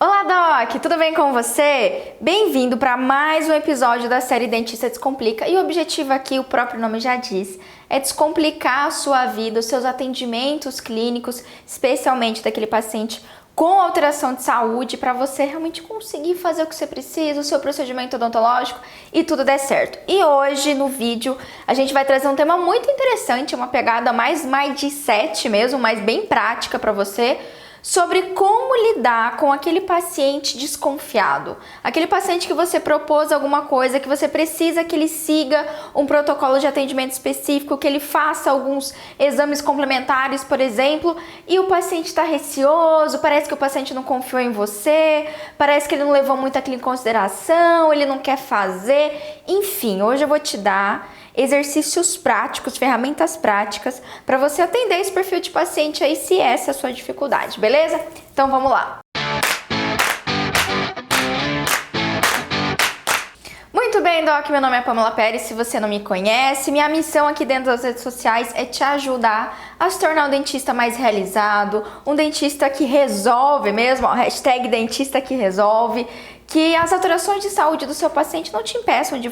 Olá, Doc! Tudo bem com você? Bem-vindo para mais um episódio da série Dentista Descomplica. E o objetivo aqui, o próprio nome já diz, é descomplicar a sua vida, os seus atendimentos clínicos, especialmente daquele paciente com alteração de saúde, para você realmente conseguir fazer o que você precisa, o seu procedimento odontológico e tudo der certo. E hoje, no vídeo, a gente vai trazer um tema muito interessante, uma pegada mais mindset mesmo, mas bem prática para você, sobre como lidar com aquele paciente desconfiado, aquele paciente que você propôs alguma coisa, que você precisa que ele siga um protocolo de atendimento específico, que ele faça alguns exames complementares, por exemplo, e o paciente está receoso, parece que o paciente não confiou em você, parece que ele não levou muito aquilo em consideração, ele não quer fazer, enfim, hoje eu vou te dar exercícios práticos, ferramentas práticas para você atender esse perfil de paciente aí, se essa é a sua dificuldade, beleza? Então vamos lá! Muito bem, Doc, meu nome é Pamela Pérez, se você não me conhece, minha missão aqui dentro das redes sociais é te ajudar a se tornar um dentista mais realizado, um dentista que resolve mesmo, ó, hashtag dentista que resolve, que as alterações de saúde do seu paciente não te impeçam de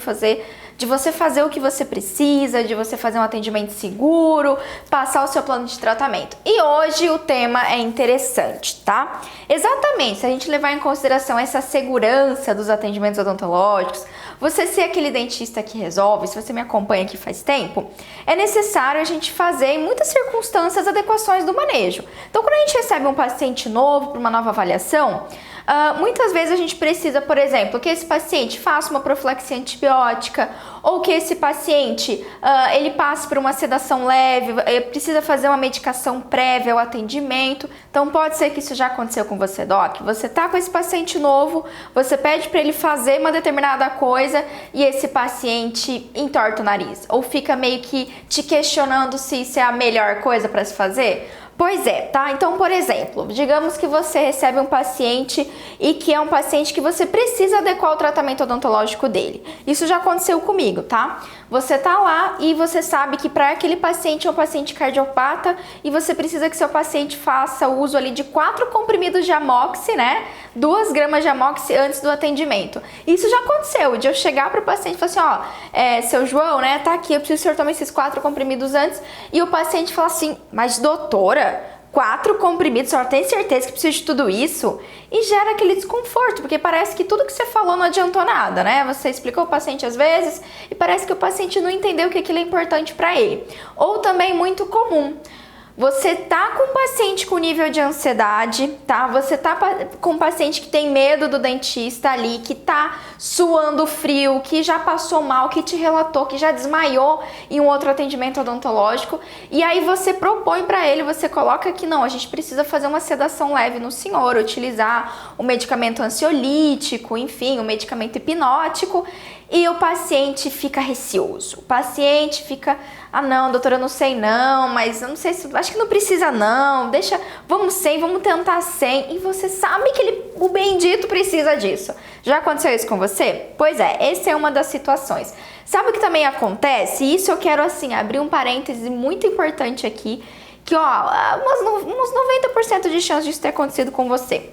você fazer o que você precisa, de você fazer um atendimento seguro, passar o seu plano de tratamento. E hoje o tema é interessante, tá? Exatamente, se a gente levar em consideração essa segurança dos atendimentos odontológicos, você ser aquele dentista que resolve, se você me acompanha aqui faz tempo, é necessário a gente fazer, em muitas circunstâncias, adequações do manejo. Então, quando a gente recebe um paciente novo para uma nova avaliação, muitas vezes a gente precisa, por exemplo, que esse paciente faça uma profilaxia antibiótica ou que esse paciente ele passe por uma sedação leve, precisa fazer uma medicação prévia ao atendimento. Então pode ser que isso já aconteceu com você, Doc. Você tá com esse paciente novo, você pede para ele fazer uma determinada coisa e esse paciente entorta o nariz ou fica meio que te questionando se isso é a melhor coisa para se fazer. Pois é, tá? Então, por exemplo, digamos que você recebe um paciente e que é um paciente que você precisa adequar o tratamento odontológico dele. Isso já aconteceu comigo, tá? Você tá lá e você sabe que para aquele paciente é um paciente cardiopata e você precisa que seu paciente faça o uso ali de 4 comprimidos de amoxi, né? 2 gramas de amoxi antes do atendimento. Isso já aconteceu, de eu chegar para o paciente e falar assim, ó, seu João, né, tá aqui, eu preciso que o senhor tome esses 4 comprimidos antes, e o paciente fala assim, mas doutora, 4 comprimidos, a senhora tem certeza que precisa de tudo isso? E gera aquele desconforto, porque parece que tudo que você falou não adiantou nada, né? Você explicou o paciente às vezes e parece que o paciente não entendeu que aquilo é importante para ele. Ou também muito comum, você tá com um paciente com nível de ansiedade, tá? Você tá com um paciente que tem medo do dentista ali, que tá suando frio, que já passou mal, que te relatou, que já desmaiou em um outro atendimento odontológico. E aí você propõe para ele, você coloca que não, a gente precisa fazer uma sedação leve no senhor, utilizar um medicamento ansiolítico, enfim, um medicamento hipnótico. E o paciente fica receoso, o paciente fica, não, doutora, eu não sei não, mas eu não sei se, acho que não precisa não, deixa, vamos sem, vamos tentar sem, e você sabe que o bendito precisa disso. Já aconteceu isso com você? Pois é, essa é uma das situações. Sabe o que também acontece? E isso eu quero, assim, abrir um parêntese muito importante aqui, que, ó, uns 90% de chance disso ter acontecido com você.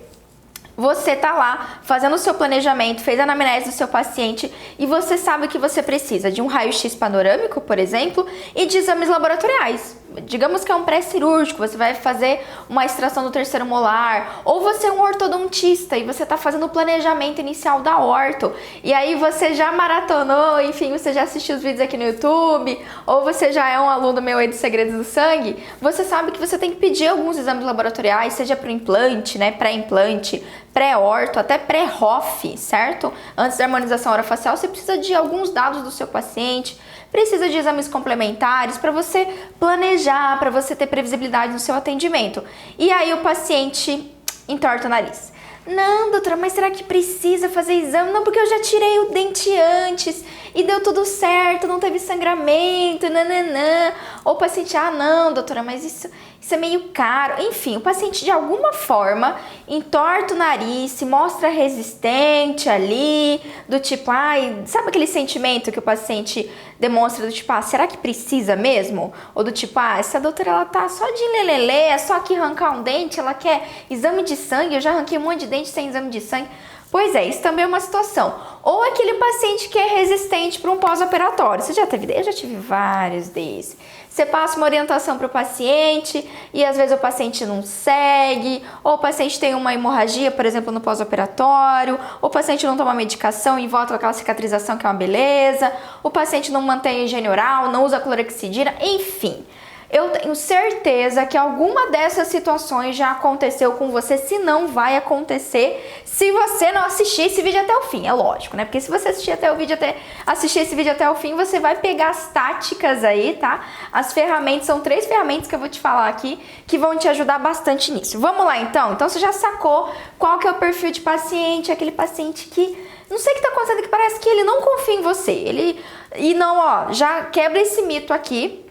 Você tá lá fazendo o seu planejamento, fez a anamnese do seu paciente e você sabe que você precisa de um raio-x panorâmico, por exemplo, e de exames laboratoriais. Digamos que é um pré-cirúrgico, você vai fazer uma extração do terceiro molar, ou você é um ortodontista e você tá fazendo o planejamento inicial da orto, e aí você já maratonou, enfim, você já assistiu os vídeos aqui no YouTube, ou você já é um aluno meu aí dos Segredos do Sangue, você sabe que você tem que pedir alguns exames laboratoriais, seja para o implante, né, pré-implante, pré-orto, até pré-ROF, certo? Antes da harmonização orofacial, você precisa de alguns dados do seu paciente, precisa de exames complementares para você planejar, para você ter previsibilidade no seu atendimento. E aí o paciente entorta o nariz. Não, doutora, mas será que precisa fazer exame? Não, porque eu já tirei o dente antes e deu tudo certo, não teve sangramento, nananã. Ou o paciente, não, doutora, mas isso é meio caro. Enfim, o paciente de alguma forma entorta o nariz, se mostra resistente ali, do tipo, ai, sabe aquele sentimento que o paciente demonstra do tipo, será que precisa mesmo? Ou do tipo, essa doutora ela tá só de lelele, é só que arrancar um dente, ela quer exame de sangue, eu já arranquei um monte de dente sem exame de sangue. Pois é, isso também é uma situação. Ou aquele paciente que é resistente para um pós-operatório. Você já teve? Eu já tive vários desses. Você passa uma orientação para o paciente e às vezes o paciente não segue, ou o paciente tem uma hemorragia, por exemplo, no pós-operatório, o paciente não toma medicação e volta com aquela cicatrização que é uma beleza, o paciente não mantém a higiene oral, não usa clorexidina, enfim. Eu tenho certeza que alguma dessas situações já aconteceu com você, se não vai acontecer se você não assistir esse vídeo até o fim, é lógico, né? Porque se você assistir esse vídeo até o fim, você vai pegar as táticas aí, tá? As ferramentas, são 3 ferramentas que eu vou te falar aqui, que vão te ajudar bastante nisso. Vamos lá então? Então você já sacou qual que é o perfil de paciente, aquele paciente que não sei o que tá acontecendo, que parece que ele não confia em você, já quebra esse mito aqui,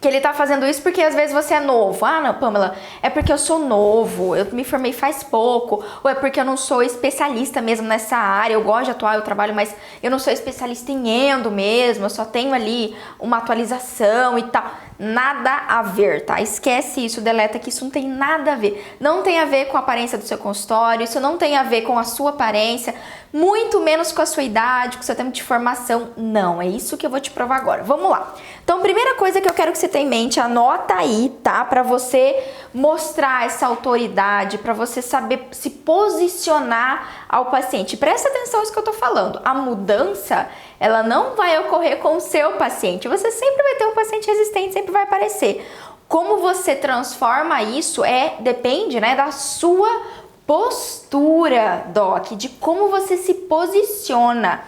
que ele tá fazendo isso porque às vezes você é novo. Não, Pamela, é porque eu sou novo, eu me formei faz pouco, ou é porque eu não sou especialista mesmo nessa área, eu gosto de atuar, eu trabalho, mas eu não sou especialista em endo mesmo, eu só tenho ali uma atualização e tal. Nada a ver, tá? Esquece isso, deleta que isso não tem nada a ver. Não tem a ver com a aparência do seu consultório, isso não tem a ver com a sua aparência, muito menos com a sua idade, com o seu tempo de formação. Não, é isso que eu vou te provar agora. Vamos lá. Então, primeira coisa que eu quero que você tenha em mente, anota aí, tá? Pra você mostrar essa autoridade, pra você saber se posicionar ao paciente. Presta atenção nisso que eu tô falando. A mudança, ela não vai ocorrer com o seu paciente. Você sempre vai ter um paciente resistente, sempre vai aparecer. Como você transforma isso depende, né, da sua postura, Doc, de como você se posiciona.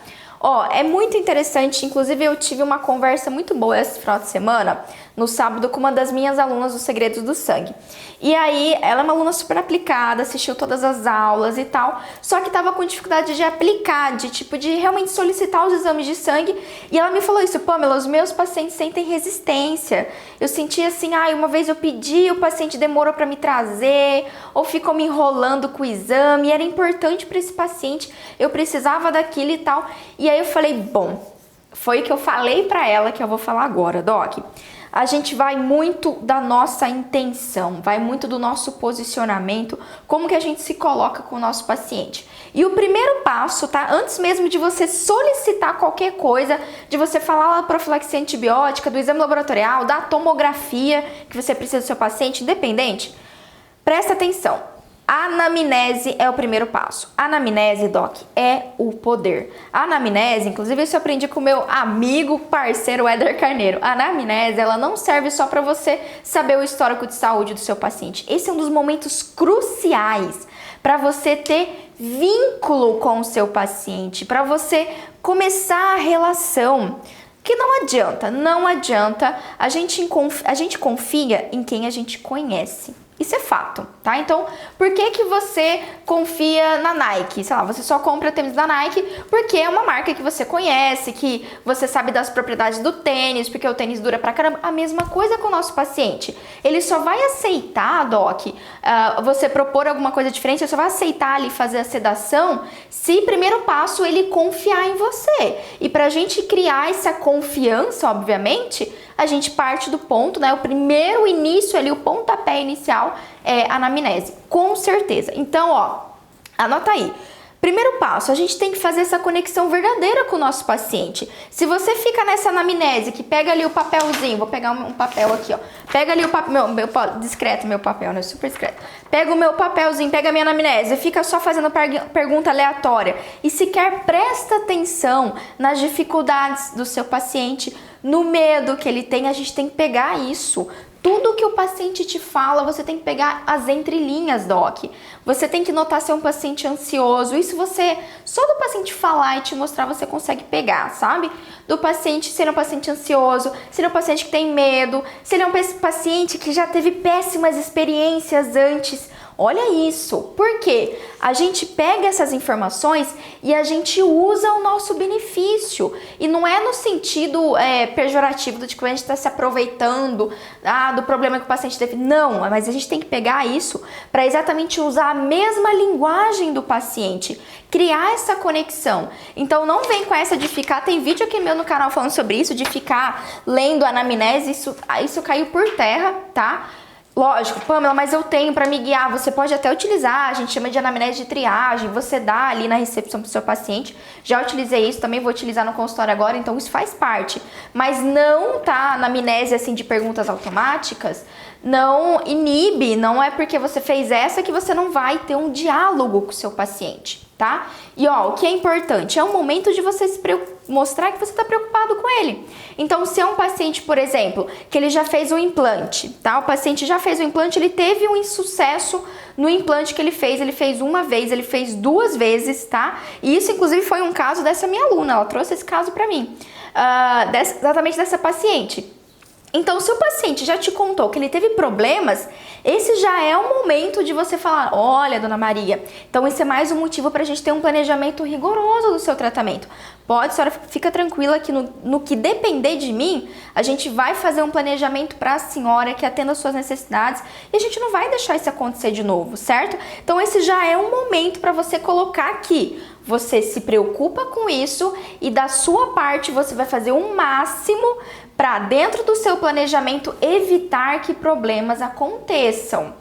É muito interessante, inclusive eu tive uma conversa muito boa esse final de semana, no sábado, com uma das minhas alunas dos Segredos do Sangue. E aí, ela é uma aluna super aplicada, assistiu todas as aulas e tal, só que tava com dificuldade de aplicar, de realmente solicitar os exames de sangue. E ela me falou isso: Pamela, os meus pacientes sentem resistência. Eu senti assim, uma vez eu pedi, o paciente demorou para me trazer, ou ficou me enrolando com o exame, e era importante para esse paciente, eu precisava daquilo e tal. E aí eu falei, bom, foi o que eu falei para ela que eu vou falar agora, Doc. A gente vai muito da nossa intenção, vai muito do nosso posicionamento, como que a gente se coloca com o nosso paciente. E o primeiro passo, tá? Antes mesmo de você solicitar qualquer coisa, de você falar da profilaxia antibiótica, do exame laboratorial, da tomografia que você precisa do seu paciente, independente, presta atenção. A anamnese é o primeiro passo. A anamnese, Doc, é o poder. A anamnese, inclusive isso eu aprendi com o meu amigo, parceiro Éder Carneiro. A anamnese, ela não serve só para você saber o histórico de saúde do seu paciente. Esse é um dos momentos cruciais para você ter vínculo com o seu paciente, para você começar a relação. Que não adianta, a gente confia em quem a gente conhece. Isso é fato, tá? Então, por que você confia na Nike? Sei lá, você só compra tênis da Nike porque é uma marca que você conhece, que você sabe das propriedades do tênis, porque o tênis dura pra caramba. A mesma coisa com o nosso paciente. Ele só vai aceitar, Doc, você propor alguma coisa diferente, ele só vai aceitar ali fazer a sedação se, primeiro passo, ele confiar em você. E pra gente criar essa confiança, obviamente, a gente parte do ponto, né? O primeiro início ali, o pontapé inicial é a anamnese, com certeza. Então, anota aí. Primeiro passo, a gente tem que fazer essa conexão verdadeira com o nosso paciente. Se você fica nessa anamnese, que pega ali o papelzinho, vou pegar um papel aqui, pega ali o papel, discreto meu papel, né, super discreto. Pega o meu papelzinho, pega a minha anamnese, fica só fazendo pergunta aleatória e sequer presta atenção nas dificuldades do seu paciente, no medo que ele tem. A gente tem que pegar isso. Tudo que o paciente te fala, você tem que pegar as entrelinhas, Doc. Você tem que notar se é um paciente ansioso. Isso você, só do paciente falar e te mostrar, você consegue pegar, sabe? Do paciente, se ele é um paciente ansioso, se ele é um paciente que tem medo, se ele é um paciente que já teve péssimas experiências antes, Olha isso, porque a gente pega essas informações e a gente usa ao nosso benefício. E não é no sentido pejorativo de que a gente está se aproveitando do problema que o paciente teve. Não, mas a gente tem que pegar isso para exatamente usar a mesma linguagem do paciente, criar essa conexão. Então não vem com essa de ficar, tem vídeo aqui meu no canal falando sobre isso, de ficar lendo a anamnese, isso caiu por terra, tá? Lógico, Pamela, mas eu tenho para me guiar, você pode até utilizar, a gente chama de anamnese de triagem, você dá ali na recepção pro seu paciente, já utilizei isso, também vou utilizar no consultório agora, então isso faz parte, mas não tá anamnese assim de perguntas automáticas, não inibe, não é porque você fez essa que você não vai ter um diálogo com o seu paciente, tá? E ó, o que é importante, é um momento de você mostrar que você está preocupado com ele. Então, se é um paciente, por exemplo, que ele já fez um implante, tá? O paciente já fez o implante, ele teve um insucesso no implante que ele fez uma vez, ele fez 2 vezes, tá? E isso, inclusive, foi um caso dessa minha aluna, ela trouxe esse caso pra mim, exatamente dessa paciente. Então, se o paciente já te contou que ele teve problemas, esse já é o momento de você falar, olha, dona Maria, então esse é mais um motivo para a gente ter um planejamento rigoroso do seu tratamento. Pode, senhora, fica tranquila que no que depender de mim, a gente vai fazer um planejamento para a senhora que atenda às suas necessidades e a gente não vai deixar isso acontecer de novo, certo? Então, esse já é um momento para você colocar aqui. Você se preocupa com isso e da sua parte você vai fazer o máximo para dentro do seu planejamento evitar que problemas aconteçam.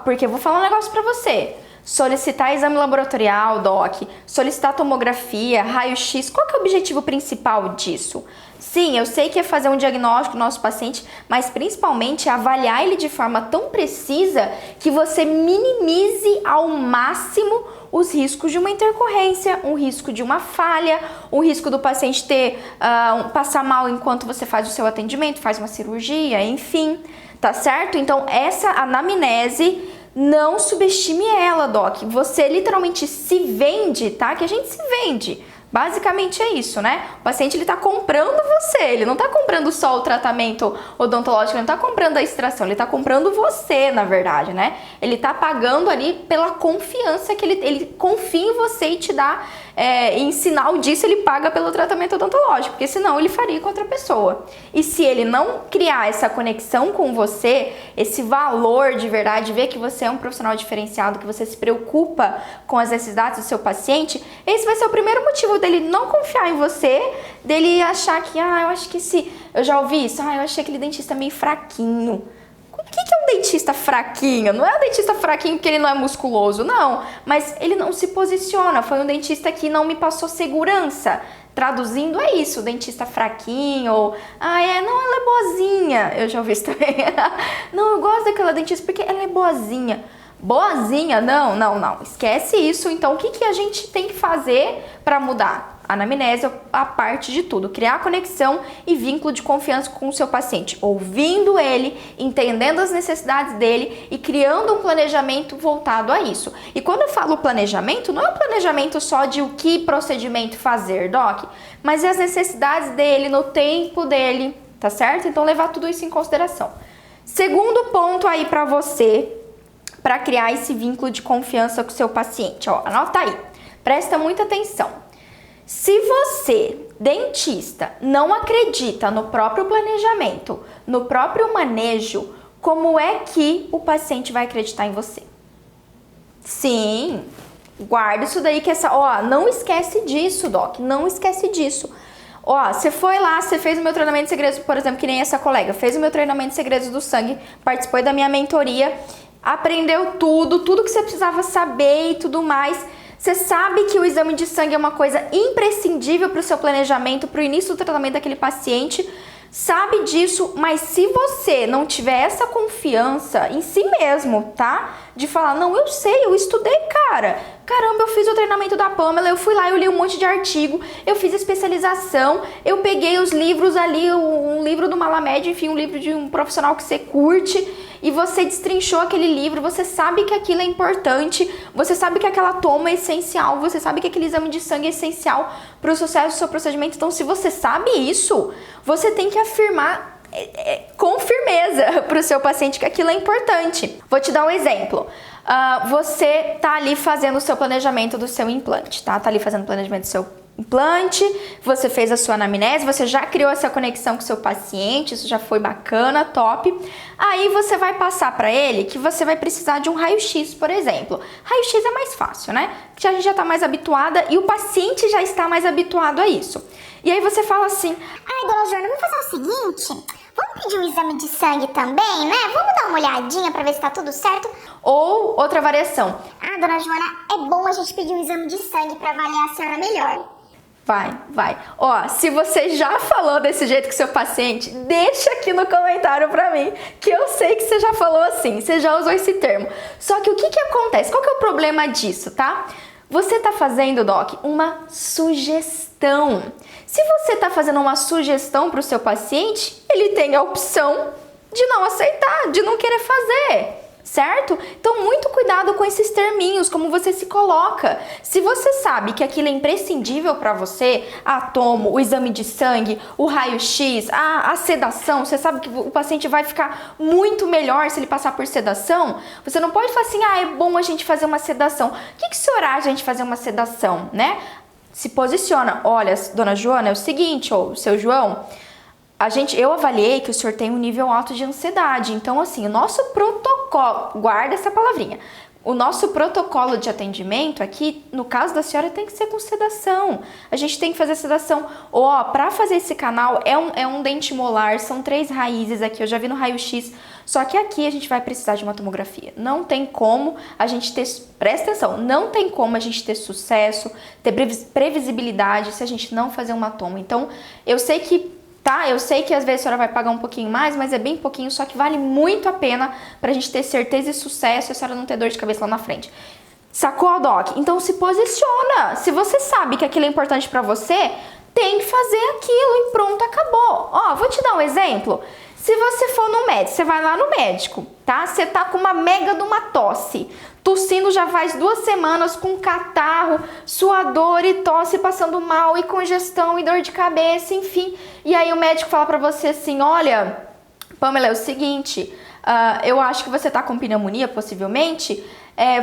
Porque eu vou falar um negócio para você. Solicitar exame laboratorial, doc, solicitar tomografia, raio-x, qual que é o objetivo principal disso? Sim, eu sei que é fazer um diagnóstico do nosso paciente, mas principalmente avaliar ele de forma tão precisa que você minimize ao máximo os riscos de uma intercorrência, um risco de uma falha, um risco do paciente passar mal enquanto você faz o seu atendimento, faz uma cirurgia, enfim, tá certo? Então, essa anamnese, não subestime ela, doc. Você literalmente se vende, tá? Que a gente se vende. Basicamente é isso, né? O paciente, ele tá comprando você, ele não tá comprando só o tratamento odontológico, ele não tá comprando a extração, ele tá comprando você, na verdade, né? Ele tá pagando ali pela confiança que ele confia em você e te dá, em sinal disso ele paga pelo tratamento odontológico, porque senão ele faria com outra pessoa. E se ele não criar essa conexão com você, esse valor de verdade, ver que você é um profissional diferenciado, que você se preocupa com as necessidades do seu paciente, esse vai ser o primeiro motivo dele não confiar em você, dele achar que, eu acho que eu já ouvi isso, eu achei aquele dentista meio fraquinho. O que é um dentista fraquinho? Não é um dentista fraquinho porque ele não é musculoso, não, mas ele não se posiciona, foi um dentista que não me passou segurança. Traduzindo é isso, dentista fraquinho, ou, não, ela é boazinha, eu já ouvi isso também. Não, eu gosto daquela dentista porque ela é boazinha. Boazinha? Não. Esquece isso. Então, o que a gente tem que fazer para mudar? A anamnese é a parte de tudo. Criar conexão e vínculo de confiança com o seu paciente. Ouvindo ele, entendendo as necessidades dele e criando um planejamento voltado a isso. E quando eu falo planejamento, não é um planejamento só de o que procedimento fazer, doc, mas é as necessidades dele, no tempo dele, tá certo? Então, levar tudo isso em consideração. Segundo ponto aí para você, para criar esse vínculo de confiança com o seu paciente. Anota aí, presta muita atenção. Se você, dentista, não acredita no próprio planejamento, no próprio manejo, como é que o paciente vai acreditar em você? Sim, guarda isso daí que não esquece disso, doc, não esquece disso. Você foi lá, você fez o meu treinamento de segredos, por exemplo, que nem essa colega, fez o meu treinamento de segredos do sangue, participou da minha mentoria, aprendeu tudo que você precisava saber e tudo mais. Você sabe que o exame de sangue é uma coisa imprescindível para o seu planejamento, para o início do tratamento daquele paciente. Sabe disso, mas se você não tiver essa confiança em si mesmo, tá? De falar, não, eu sei, eu estudei, caramba, eu fiz o treinamento da Pamela, eu fui lá, eu li um monte de artigo, eu fiz especialização, eu peguei os livros ali, um livro do Malamed, enfim, um livro de um profissional que você curte, e você destrinchou aquele livro, você sabe que aquilo é importante, você sabe que aquela toma é essencial, você sabe que aquele exame de sangue é essencial para o sucesso do seu procedimento. Então, se você sabe isso, você tem que afirmar com firmeza para o seu paciente que aquilo é importante. Vou te dar um exemplo. Você tá ali fazendo o seu planejamento do seu implante, tá? Tá ali fazendo o planejamento do seu implante, você fez a sua anamnese, você já criou essa conexão com o seu paciente, isso já foi bacana, top. Aí você vai passar para ele que você vai precisar de um raio-x, por exemplo. Raio-x é mais fácil, né? Porque a gente já tá mais habituada e o paciente já está mais habituado a isso. E aí você fala assim: ai, dona Joana, vamos fazer o seguinte, vamos pedir um exame de sangue também, né? Vamos dar uma olhadinha pra ver se tá tudo certo. Ou outra variação: ah, dona Joana, é bom a gente pedir um exame de sangue pra avaliar a senhora melhor. Vai. Ó, se você já falou desse jeito com seu paciente, deixa aqui no comentário pra mim, que eu sei que você já falou assim, você já usou esse termo. Só que o que acontece? Qual que é o problema disso, tá? Você tá fazendo, Doc, uma sugestão. Se você tá fazendo uma sugestão pro seu paciente, ele tem a opção de não aceitar, de não querer fazer. Certo? Então, muito cuidado com esses terminhos, como você se coloca. Se você sabe que aquilo é imprescindível para você, a tomo, o exame de sangue, o raio-x, a sedação, você sabe que o paciente vai ficar muito melhor se ele passar por sedação, você não pode falar assim: ah, é bom a gente fazer uma sedação. O que o senhor acha a gente fazer uma sedação, né? Se posiciona: olha, dona Joana, é o seguinte, ou seu João, eu avaliei que o senhor tem um nível alto de ansiedade. Então, assim, o nosso protocolo, guarda essa palavrinha, o nosso protocolo de atendimento aqui, no caso da senhora, tem que ser com sedação. A gente tem que fazer sedação. Ó, pra fazer esse canal, é um dente molar, são 3 raízes aqui, eu já vi no raio-x. Só que aqui a gente vai precisar de uma tomografia. Não tem como a gente ter, presta atenção, não tem como a gente ter sucesso, ter previsibilidade se a gente não fazer uma tomo. Então, eu sei que às vezes a senhora vai pagar um pouquinho mais, mas é bem pouquinho, só que vale muito a pena pra gente ter certeza e sucesso e a senhora não ter dor de cabeça lá na frente. Sacou, Doc? Então se posiciona. Se você sabe que aquilo é importante pra você, tem que fazer aquilo e pronto, acabou. Ó, vou te dar um exemplo. Se você for no médico, você vai lá no médico, tá? Você tá com uma mega de uma tosse, tossindo já faz 2 semanas, com catarro, suador e tosse, passando mal e congestão e dor de cabeça, enfim. E aí o médico fala pra você assim: olha, Pamela, é o seguinte, eu acho que você tá com pneumonia, possivelmente,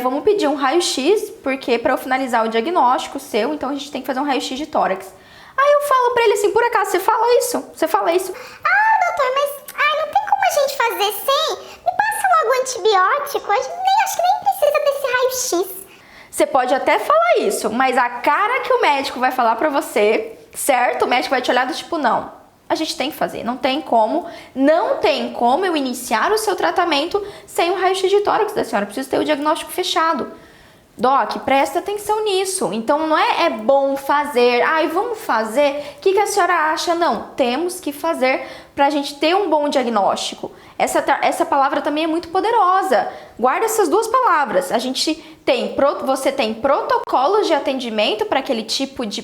vamos pedir um raio-x, porque pra eu finalizar o diagnóstico seu, então a gente tem que fazer um raio-x de tórax. Aí eu falo pra ele assim: por acaso você fala isso? Você fala isso? Ah, doutor, mas não tem como a gente fazer sem? Me passa logo antibiótico, acho que nem precisa desse raio-x. Você pode até falar isso, mas a cara que o médico vai falar pra você, certo? O médico vai te olhar do tipo: não, a gente tem que fazer, não tem como eu iniciar o seu tratamento sem o raio-x de tórax da senhora, preciso ter o diagnóstico fechado. Doc, presta atenção nisso. Então não é bom fazer, vamos fazer, o que a senhora acha? Não, temos que fazer pra gente ter um bom diagnóstico. Essa palavra também é muito poderosa. Guarda essas 2 palavras. Você tem protocolos de atendimento para aquele tipo de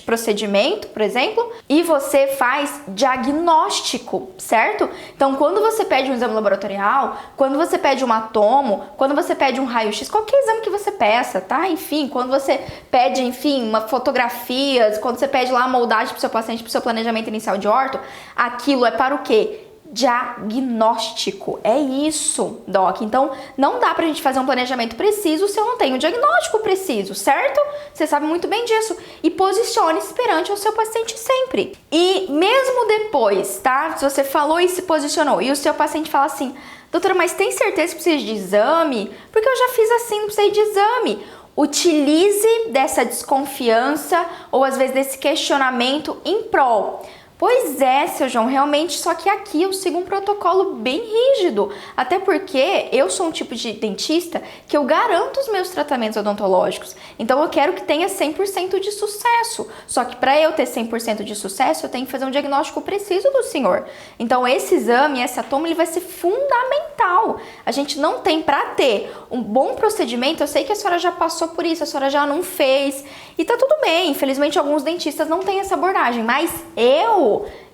procedimento, por exemplo, e você faz diagnóstico, certo? Então, quando você pede um exame laboratorial, quando você pede uma tomo, quando você pede um raio-x, qualquer exame que você peça, tá? Enfim, quando você pede, uma fotografia, quando você pede lá a moldagem pro seu paciente, pro seu planejamento inicial de orto, aquilo é para o quê? Diagnóstico. É isso, Doc. Então, não dá pra gente fazer um planejamento preciso se eu não tenho um diagnóstico preciso, certo? Você sabe muito bem disso. E posicione-se perante o seu paciente sempre. E mesmo depois, tá? Se você falou e se posicionou, e o seu paciente fala assim: doutora, mas tem certeza que precisa de exame? Porque eu já fiz assim, não precisei de exame. Utilize dessa desconfiança ou às vezes desse questionamento em prol. Pois é, seu João, realmente, só que aqui eu sigo um protocolo bem rígido, até porque eu sou um tipo de dentista que eu garanto os meus tratamentos odontológicos, então eu quero que tenha 100% de sucesso, só que para eu ter 100% de sucesso, eu tenho que fazer um diagnóstico preciso do senhor. Então esse exame, essa toma, ele vai ser fundamental. A gente não tem para ter um bom procedimento, eu sei que a senhora já passou por isso, a senhora já não fez, e tá tudo bem, infelizmente alguns dentistas não têm essa abordagem, mas eu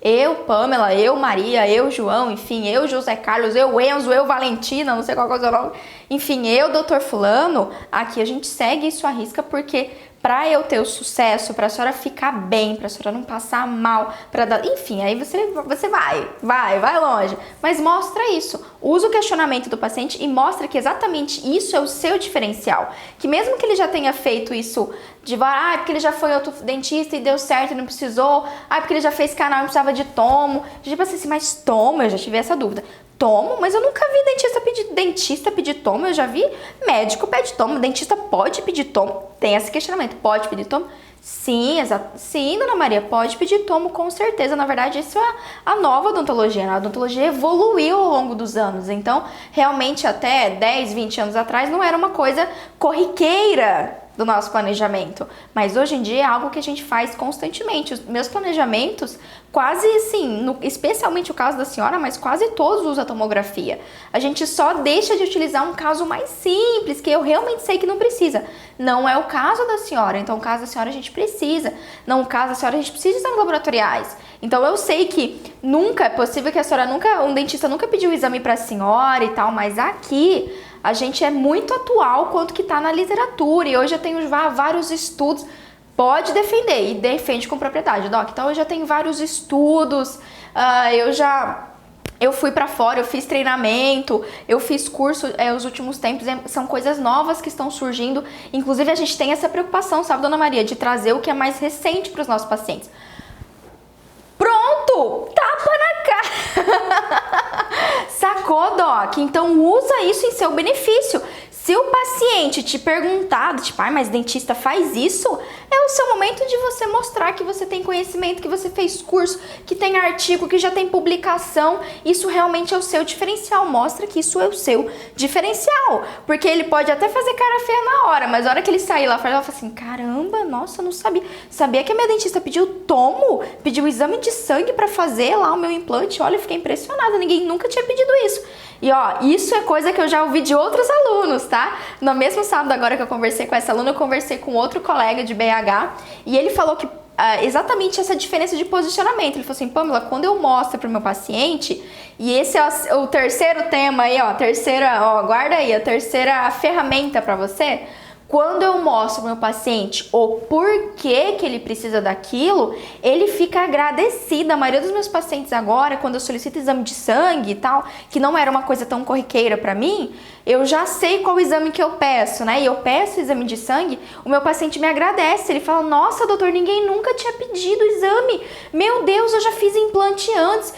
eu, Pamela, eu, Maria, eu, João, enfim, eu, José Carlos, eu, Enzo, eu, Valentina, não sei qual é o seu nome, enfim, eu, doutor fulano, aqui a gente segue isso à risca porque para eu ter o sucesso, para a senhora ficar bem, para a senhora não passar mal, para dar, enfim, aí você vai longe, mas mostra isso, usa o questionamento do paciente e mostra que exatamente isso é o seu diferencial, que mesmo que ele já tenha feito isso de, porque ele já foi outro dentista e deu certo e não precisou, porque ele já fez canal e não precisava de tomo, tipo assim, mas tomo, eu já tive essa dúvida. Tomo, mas eu nunca vi dentista pedir tomo, eu já vi médico pedir tomo, dentista pode pedir tomo, tem esse questionamento, pode pedir tomo? Sim, exato. Sim, dona Maria, pode pedir tomo com certeza, na verdade isso é a nova odontologia, né? A odontologia evoluiu ao longo dos anos, então realmente até 10, 20 anos atrás não era uma coisa corriqueira do nosso planejamento, mas hoje em dia é algo que a gente faz constantemente. Os meus planejamentos, quase assim, especialmente o caso da senhora, mas quase todos usam a tomografia. A gente só deixa de utilizar um caso mais simples, que eu realmente sei que não precisa. Não é o caso da senhora, então o caso da senhora a gente precisa. Não, o caso da senhora a gente precisa de exames laboratoriais. Então eu sei que nunca é possível que um dentista nunca pediu o exame para a senhora e tal, mas aqui a gente é muito atual quanto que está na literatura e hoje eu tenho vários estudos, pode defender e defende com propriedade, Doc. Então eu já tenho vários estudos, eu fui para fora, eu fiz treinamento, eu fiz curso os últimos tempos, são coisas novas que estão surgindo, inclusive a gente tem essa preocupação, sabe, dona Maria, de trazer o que é mais recente para os nossos pacientes. Pronto! Tapa na cara! Sacou, Doc? Então usa isso em seu benefício. Se o paciente te perguntar, tipo, mas dentista faz isso, é o seu momento de você mostrar que você tem conhecimento, que você fez curso, que tem artigo, que já tem publicação. Isso realmente é o seu diferencial. Mostra que isso é o seu diferencial. Porque ele pode até fazer cara feia na hora, mas na hora que ele sair lá fora, ele fala assim, caramba, nossa, eu não sabia. Sabia que a minha dentista pediu tomo, pediu exame de sangue pra fazer lá o meu implante. Olha, eu fiquei impressionada, ninguém nunca tinha pedido isso. E ó, isso é coisa que eu já ouvi de outros alunos, tá? No mesmo sábado agora que eu conversei com essa aluna, eu conversei com outro colega de BH e ele falou que exatamente essa diferença de posicionamento. Ele falou assim, Pamela, quando eu mostro para o meu paciente, e esse é o terceiro tema aí, ó, guarda aí, a terceira ferramenta para você. Quando eu mostro ao meu paciente o porquê que ele precisa daquilo, ele fica agradecido. A maioria dos meus pacientes agora, quando eu solicito exame de sangue e tal, que não era uma coisa tão corriqueira pra mim, eu já sei qual exame que eu peço, né? E eu peço o exame de sangue, o meu paciente me agradece. Ele fala, nossa, doutor, ninguém nunca tinha pedido o exame. Meu Deus, eu já fiz implante antes,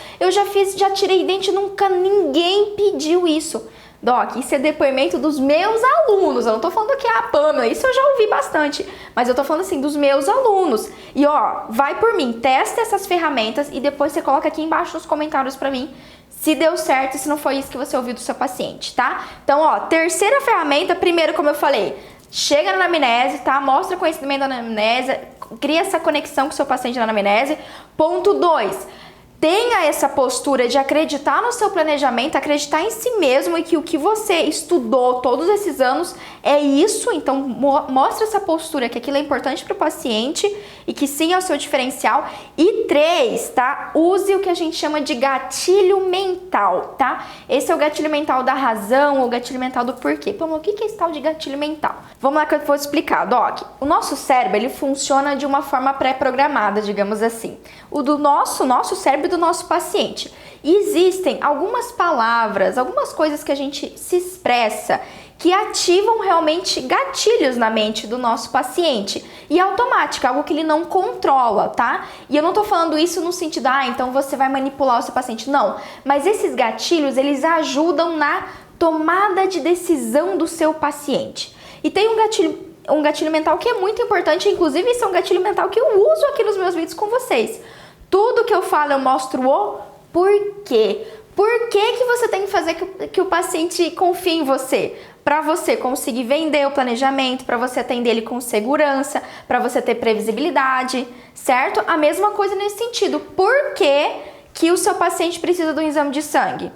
já tirei dente, nunca ninguém pediu isso. Doc, isso é depoimento dos meus alunos, eu não tô falando que é a Pamela, isso eu já ouvi bastante, mas eu tô falando assim, dos meus alunos. E ó, vai por mim, testa essas ferramentas e depois você coloca aqui embaixo nos comentários pra mim se deu certo e se não foi isso que você ouviu do seu paciente, tá? Então, ó, terceira ferramenta, primeiro, como eu falei, chega na anamnese, tá? Mostra conhecimento da anamnese, cria essa conexão com o seu paciente na anamnese. Ponto 2. Tenha essa postura de acreditar no seu planejamento, acreditar em si mesmo e que o que você estudou todos esses anos é isso. Então, mostra essa postura que aquilo é importante para o paciente e que sim é o seu diferencial. E 3, tá? Use o que a gente chama de gatilho mental, tá? Esse é o gatilho mental da razão, o gatilho mental do porquê. Pô, o que é esse tal de gatilho mental? Vamos lá que eu vou explicar, Doc. O nosso cérebro, ele funciona de uma forma pré-programada, digamos assim. O do nosso cérebro do nosso paciente. E existem algumas palavras, algumas coisas que a gente se expressa que ativam realmente gatilhos na mente do nosso paciente. E é automático, algo que ele não controla, tá? E eu não tô falando isso no sentido, então você vai manipular o seu paciente. Não, mas esses gatilhos, eles ajudam na tomada de decisão do seu paciente. E tem um gatilho mental que é muito importante, inclusive esse é um gatilho mental que eu uso aqui nos meus vídeos com vocês. Tudo que eu falo eu mostro o porquê. Por que você tem que fazer que o paciente confie em você? Para você conseguir vender o planejamento, para você atender ele com segurança, para você ter previsibilidade, certo? A mesma coisa nesse sentido. Por que o seu paciente precisa de um exame de sangue?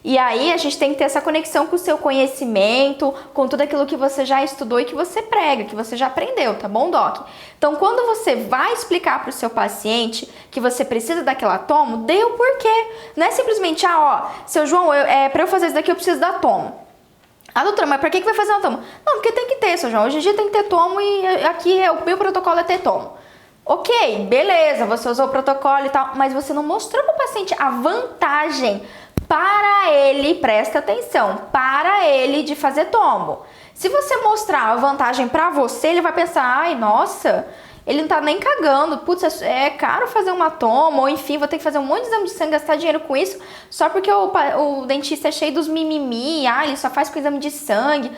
E aí a gente tem que ter essa conexão com o seu conhecimento, com tudo aquilo que você já estudou e que você prega, que você já aprendeu, tá bom, Doc? Então, quando você vai explicar para o seu paciente que você precisa daquela tomo, dê o porquê. Não é simplesmente, seu João, para eu fazer isso daqui eu preciso da tomo. Doutora, mas por que vai fazer uma tomo? Não, porque tem que ter, seu João. Hoje em dia tem que ter tomo e aqui o meu protocolo é ter tomo. Ok, beleza, você usou o protocolo e tal, mas você não mostrou para o paciente a vantagem para ele, presta atenção, para ele de fazer tomo. Se você mostrar a vantagem para você, ele vai pensar, ai, nossa, ele não tá nem cagando, putz, é caro fazer uma tomo, ou enfim, vou ter que fazer um monte de exame de sangue, gastar dinheiro com isso, só porque o dentista é cheio dos mimimi, ele só faz com exame de sangue,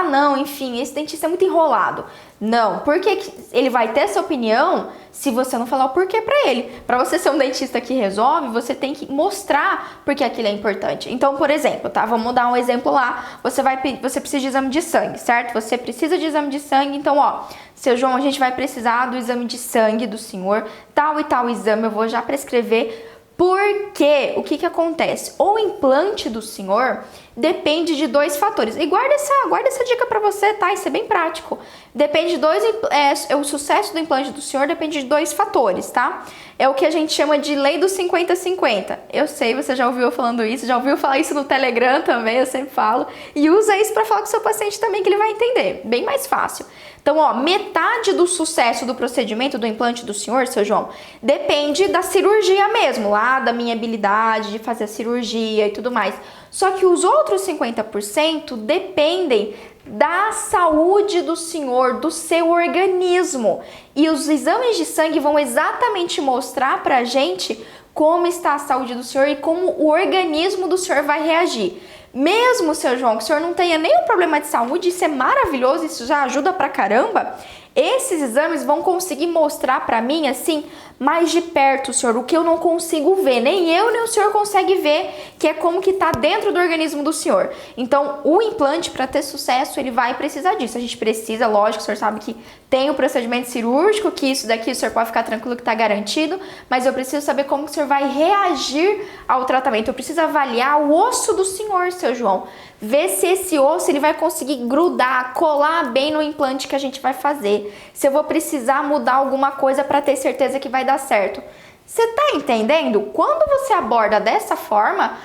não, enfim, esse dentista é muito enrolado. Não, porque ele vai ter essa opinião se você não falar o porquê pra ele. Pra você ser um dentista que resolve, você tem que mostrar porque aquilo é importante. Então, por exemplo, tá? Vamos dar um exemplo lá. Você precisa de exame de sangue, certo? Você precisa de exame de sangue, então, seu João, a gente vai precisar do exame de sangue do senhor, tal e tal exame, eu vou já prescrever. Porque o que acontece? O implante do senhor depende de 2 fatores. E guarda essa dica pra você, tá? Isso é bem prático. Depende de o sucesso do implante do senhor depende de 2 fatores, tá? É o que a gente chama de lei do 50-50. Eu sei, você já ouviu eu falando isso, já ouviu falar isso no Telegram também, eu sempre falo. E usa isso pra falar com o seu paciente também, que ele vai entender. Bem mais fácil. Então, metade do sucesso do procedimento do implante do senhor, seu João, depende da cirurgia mesmo, lá da minha habilidade de fazer a cirurgia e tudo mais. Só que os outros 50% dependem da saúde do senhor, do seu organismo. E os exames de sangue vão exatamente mostrar pra gente como está a saúde do senhor e como o organismo do senhor vai reagir. Mesmo, seu João, que o senhor não tenha nenhum problema de saúde, isso é maravilhoso, isso já ajuda pra caramba. Esses exames vão conseguir mostrar pra mim, assim, mais de perto, senhor, o que eu não consigo ver. Nem eu, nem o senhor consegue ver, que é como que tá dentro do organismo do senhor. Então, o implante, para ter sucesso, ele vai precisar disso. A gente precisa, lógico, o senhor sabe que tem o procedimento cirúrgico, que isso daqui o senhor pode ficar tranquilo que tá garantido, mas eu preciso saber como que o senhor vai reagir ao tratamento. Eu preciso avaliar o osso do senhor, seu João. Ver se esse osso ele vai conseguir grudar, colar bem no implante que a gente vai fazer. Se eu vou precisar mudar alguma coisa para ter certeza que vai dar certo. Você tá entendendo? Quando você aborda dessa forma,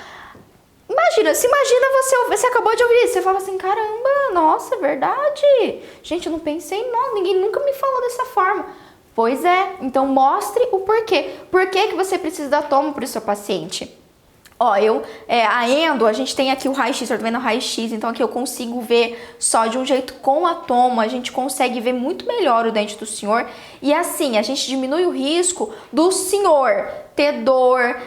imagina você acabou de ouvir isso, você fala assim, caramba, nossa, é verdade. Gente, eu não pensei, não, ninguém nunca me falou dessa forma. Pois é, então mostre o porquê. Por que você precisa da tomo para o seu paciente? A endo, a gente tem aqui o raio-x, eu tô vendo o raio-x, então aqui eu consigo ver só de um jeito com a tomo, a gente consegue ver muito melhor o dente do senhor e assim, a gente diminui o risco do senhor ter dor,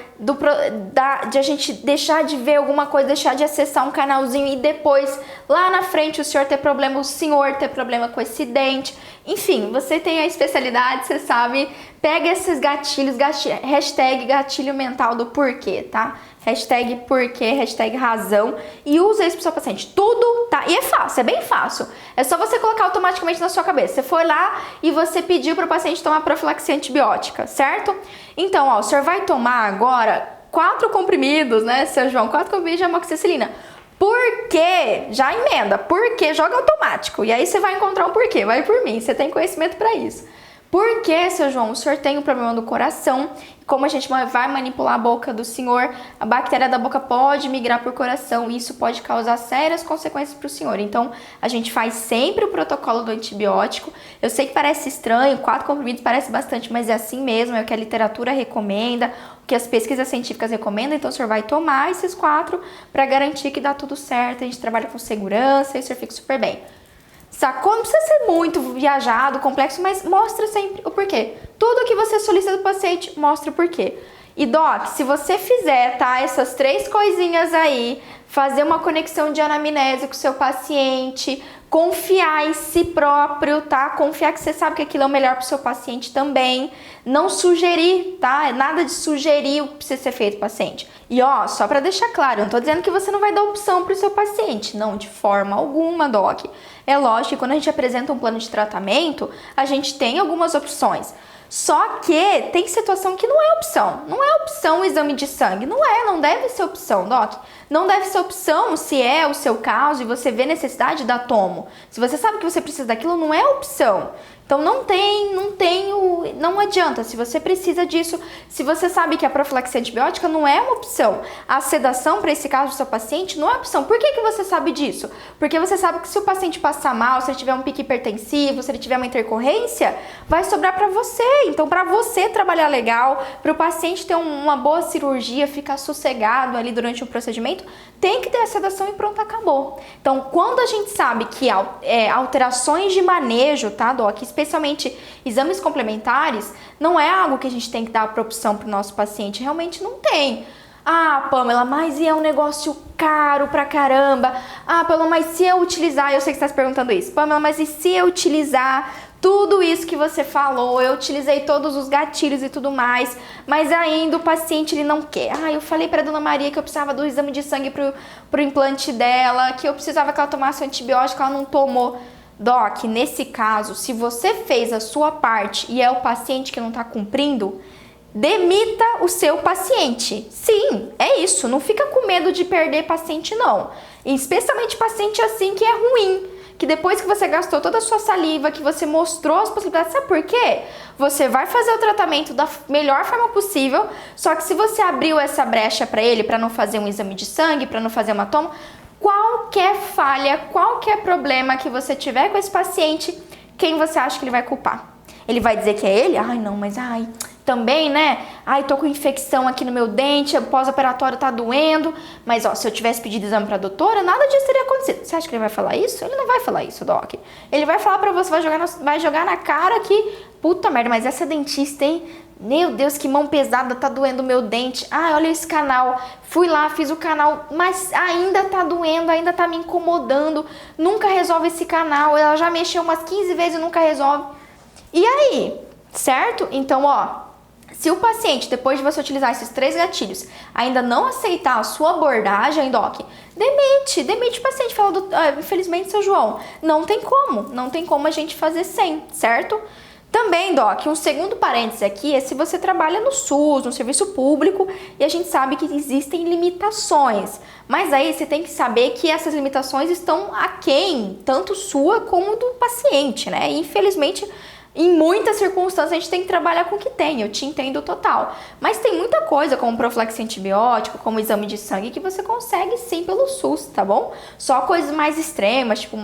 de a gente deixar de ver alguma coisa, deixar de acessar um canalzinho e depois, lá na frente, o senhor ter problema, o senhor ter problema com esse dente. Enfim, você tem a especialidade, você sabe, pega esses gatilhos, hashtag gatilho mental do porquê, tá? Hashtag porquê, hashtag razão e usa isso pro seu paciente. Tudo, tá? E é fácil, é bem fácil. É só você colocar automaticamente na sua cabeça. Você foi lá e você pediu pro paciente tomar profilaxia antibiótica, certo? Então, o senhor vai tomar agora 4 comprimidos, né, seu João? 4 comprimidos de amoxicilina. Por quê? Já emenda. Por quê? Joga automático. E aí você vai encontrar um porquê. Vai por mim, você tem conhecimento para isso. Por que, seu João, o senhor tem um problema do coração? Como a gente vai manipular a boca do senhor, a bactéria da boca pode migrar para o coração e isso pode causar sérias consequências para o senhor. Então, a gente faz sempre o protocolo do antibiótico. Eu sei que parece estranho, 4 comprimidos parece bastante, mas é assim mesmo, é o que a literatura recomenda, o que as pesquisas científicas recomendam. Então, o senhor vai tomar esses 4 para garantir que dá tudo certo, a gente trabalha com segurança e o senhor fica super bem. Sacou? Não precisa ser muito viajado, complexo, mas mostra sempre o porquê. Tudo que você solicita do paciente, mostra o porquê. E Doc, se você fizer, tá, essas 3 coisinhas aí, fazer uma conexão de anamnese com o seu paciente, confiar em si próprio, tá? Confiar que você sabe que aquilo é o melhor pro seu paciente também. Não sugerir, tá? É nada de sugerir o que precisa ser feito pro paciente. E só pra deixar claro, eu não tô dizendo que você não vai dar opção pro seu paciente. Não, de forma alguma, Doc. É lógico que quando a gente apresenta um plano de tratamento, a gente tem algumas opções. Só que tem situação que não é opção. Não é opção o exame de sangue. Não deve ser opção, Doc. Não deve ser opção se é o seu caso e você vê necessidade da tomo. Se você sabe que você precisa daquilo, não é opção. Então não adianta. Se você precisa disso, se você sabe que a profilaxia antibiótica não é uma opção, a sedação para esse caso do seu paciente não é opção. Por que você sabe disso? Porque você sabe que se o paciente passar mal, se ele tiver um pique hipertensivo, se ele tiver uma intercorrência, vai sobrar para você. Então, para você trabalhar legal, para o paciente ter uma boa cirurgia, ficar sossegado ali durante o procedimento, tem que ter a sedação e pronto, acabou. Então, quando a gente sabe que alterações de manejo, tá, Doc? Especialmente exames complementares, não é algo que a gente tem que dar para opção para o nosso paciente. Realmente não tem. Ah, Pamela, mas é um negócio caro pra caramba. Ah, Pamela, mas se eu utilizar... Eu sei que você está se perguntando isso. Pamela, mas e se eu utilizar tudo isso que você falou? Eu utilizei todos os gatilhos e tudo mais, mas ainda o paciente ele não quer. Ah, eu falei pra dona Maria que eu precisava do exame de sangue pro implante dela, que eu precisava que ela tomasse o antibiótico, ela não tomou. Doc, nesse caso, se você fez a sua parte e é o paciente que não está cumprindo, demita o seu paciente. Sim, é isso. Não fica com medo de perder paciente, não. E especialmente paciente assim que é ruim. Que depois que você gastou toda a sua saliva, que você mostrou as possibilidades, sabe por quê? Você vai fazer o tratamento da melhor forma possível, só que se você abriu essa brecha para ele, para não fazer um exame de sangue, para não fazer uma toma, qualquer falha, qualquer problema que você tiver com esse paciente, quem você acha que ele vai culpar? Ele vai dizer que é ele? Ai, não, mas também, né? Ai, tô com infecção aqui no meu dente, o pós-operatório tá doendo, mas ó, se eu tivesse pedido exame pra doutora, nada disso teria acontecido. Você acha que ele vai falar isso? Ele não vai falar isso, Doc. Ele vai falar pra você, vai jogar na cara que, puta merda, mas essa dentista, hein? Meu Deus, que mão pesada, tá doendo o meu dente. Ah, olha esse canal. Fui lá, fiz o canal, mas ainda tá doendo, ainda tá me incomodando. Nunca resolve esse canal. Ela já mexeu umas 15 vezes e nunca resolve. E aí? Certo? Então, ó, se o paciente, depois de você utilizar esses 3 gatilhos, ainda não aceitar a sua abordagem, Doc, demite o paciente. Fala, infelizmente, seu João, não tem como a gente fazer sem, certo? Também, Doc, um segundo parênteses aqui é se você trabalha no SUS, no serviço público, e a gente sabe que existem limitações. Mas aí você tem que saber que essas limitações estão aquém, tanto sua como do paciente, né? E, infelizmente, em muitas circunstâncias a gente tem que trabalhar com o que tem, eu te entendo total. Mas tem muita coisa, como profilaxia antibiótico, como exame de sangue, que você consegue sim pelo SUS, tá bom? Só coisas mais extremas, tipo,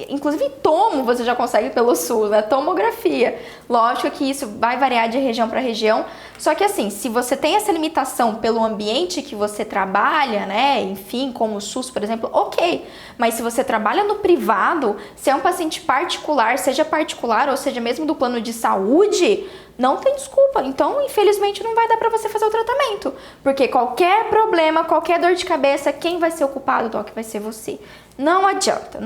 inclusive tomo você já consegue pelo SUS, né? Tomografia. Lógico que isso vai variar de região para região, só que assim, se você tem essa limitação pelo ambiente que você trabalha, né? Enfim, como o SUS, por exemplo, ok. Mas se você trabalha no privado, se é um paciente particular, seja particular ou seja mesmo do plano de saúde, não tem desculpa. Então, infelizmente, não vai dar pra você fazer o tratamento. Porque qualquer problema, qualquer dor de cabeça, quem vai ser o culpado, Doc, vai ser você. Não adianta.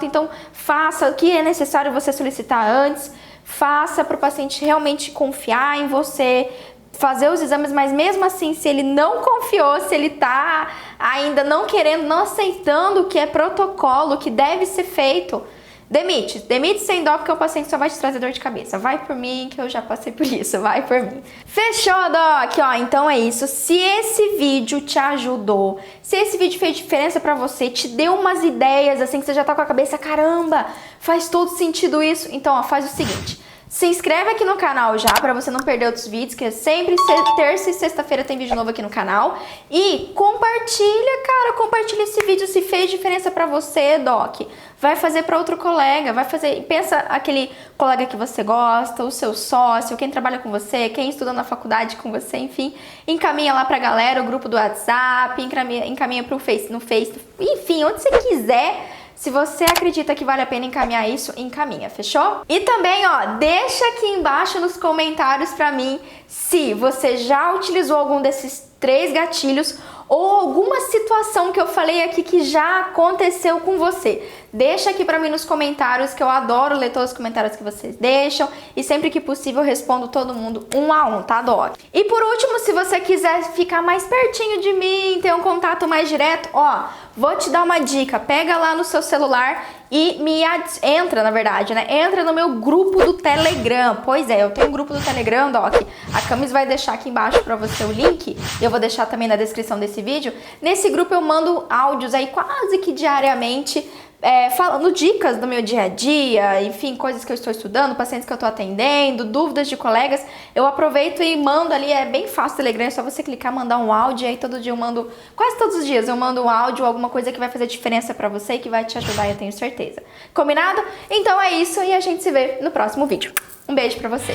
Então, faça o que é necessário você solicitar antes. Faça para o paciente realmente confiar em você, fazer os exames, mas mesmo assim, se ele não confiou, se ele tá ainda não querendo, não aceitando o que é protocolo, o que deve ser feito, demite sem dó, porque o paciente só vai te trazer dor de cabeça. Vai por mim, que eu já passei por isso, vai por mim. Fechou, Doc? Ó, então é isso. Se esse vídeo te ajudou, se esse vídeo fez diferença pra você, te deu umas ideias, assim, que você já tá com a cabeça, caramba, faz todo sentido isso, então, ó, faz o seguinte. Se inscreve aqui no canal já, pra você não perder outros vídeos, que é sempre terça e sexta-feira tem vídeo novo aqui no canal. E compartilha, cara, compartilha esse vídeo se fez diferença pra você, Doc. Vai fazer pra outro colega, pensa aquele colega que você gosta, o seu sócio, quem trabalha com você, quem estuda na faculdade com você, enfim. Encaminha lá pra galera, o grupo do WhatsApp, encaminha no Face, enfim, onde você quiser. Se você acredita que vale a pena encaminhar isso, encaminha, fechou? E também, ó, deixa aqui embaixo nos comentários pra mim se você já utilizou algum desses 3 gatilhos ou alguma situação que eu falei aqui que já aconteceu com você. Deixa aqui pra mim nos comentários, que eu adoro ler todos os comentários que vocês deixam e sempre que possível eu respondo todo mundo 1 a 1, tá? Adoro. E por último, se você quiser ficar mais pertinho de mim, ter um contato mais direto, ó, vou te dar uma dica. Pega lá no seu celular e entra, na verdade, né? Entra no meu grupo do Telegram. Pois é, eu tenho um grupo do Telegram, Doc. A Camis vai deixar aqui embaixo pra você o link. Eu vou deixar também na descrição desse vídeo. Nesse grupo eu mando áudios aí quase que diariamente, falando dicas do meu dia a dia, enfim, coisas que eu estou estudando, pacientes que eu estou atendendo, dúvidas de colegas. Eu aproveito e mando ali, é bem fácil o Telegram, é só você clicar, mandar um áudio, e aí todo dia eu mando, quase todos os dias eu mando um áudio, alguma coisa que vai fazer diferença pra você e que vai te ajudar, eu tenho certeza. Combinado? Então é isso e a gente se vê no próximo vídeo. Um beijo pra você!